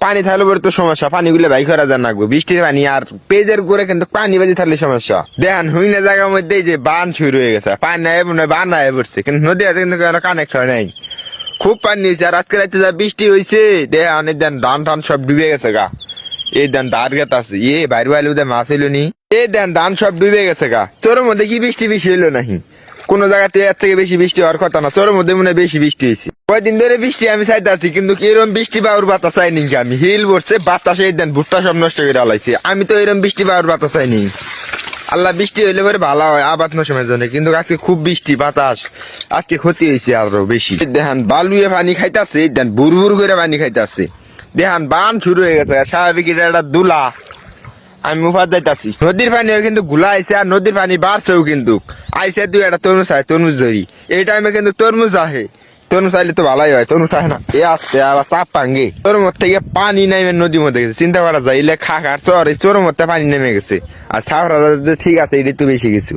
পানি থাকলে পরে তো সমস্যা, পানিগুলো বাই করা যান লাগবে, বৃষ্টির পানি আর পেজের করে কিন্তু পানি বাজি থাকলে সমস্যা। দেখেন হুইনা জায়গার মধ্যে যে বান শুরু হয়ে গেছে, পানি নাই বান নাই পড়ছে, কিন্তু নদী আছে কিন্তু কানেক্ট হয় নাই, খুব পানি হয়েছে। আর আজকে রাতে যা বৃষ্টি হয়েছে দেখেন অনেক ধান টান সব ডুবে গেছে গা। এই দেন ধার গেত আছে, বাইরে বাইরে ওদের মাছ হইলো নি, এই দেন ধান সব ডুবে গেছে গা। চোরের মধ্যে কি বৃষ্টি বেশি হইলো নাহি? কোন জায়গাতে এর থেকে বেশি বৃষ্টি হওয়ার কথা না, চোরের মধ্যে মনে হয় বেশি বৃষ্টি হয়েছে। কয়দিন ধরে বৃষ্টি আমি চাইতে আছি, কিন্তু এরকম বৃষ্টি পাওয়ার বাতাস চাইনি। আমি হিল পড়ছে বাতাসে দেন ভুট্টা সব নষ্ট করে আলাইছে, আমি তো এরকম বৃষ্টি পাওয়ার বাতাস চাইনি। আল্লাহ বৃষ্টি হইলে পরে ভালো হয় আবাদ নষ্ট জন্য, কিন্তু আজকে খুব বৃষ্টি বাতাস, আজকে ক্ষতি হয়েছে আরো বেশি। দেখেন বালুয়ে পানি খাইতেছে, দেন বুর বুর করে পানি খাইতেছে। দেখেন বান শুরু হয়ে গেছে, স্বাভাবিক এটা একটা দুলা। আমি মুফাত যাইতাছি, নদীর পানিও কিন্তু গুলা আইছে, আর নদীর পানি বাড়ছেও কিন্তু। আইসে দুই একটা তরমুজ আয়, তরমুজ ধরি এই টাইমে কিন্তু তরমুজ আহে। তরমুজ আইলে তো ভালোই হয়, তরমুজ আহে না এ আসছে আবার চাপ ভাঙ্গে। তোর মধ্যে থেকে পানি নামে নদীর মধ্যে গেছে, চিন্তা করা যায়, ইলে খাক আর চর এই চোর মধ্যে পানি নেমে গেছে। আর ছাড়া ঠিক আছে, এটা তো বেশি কিছু।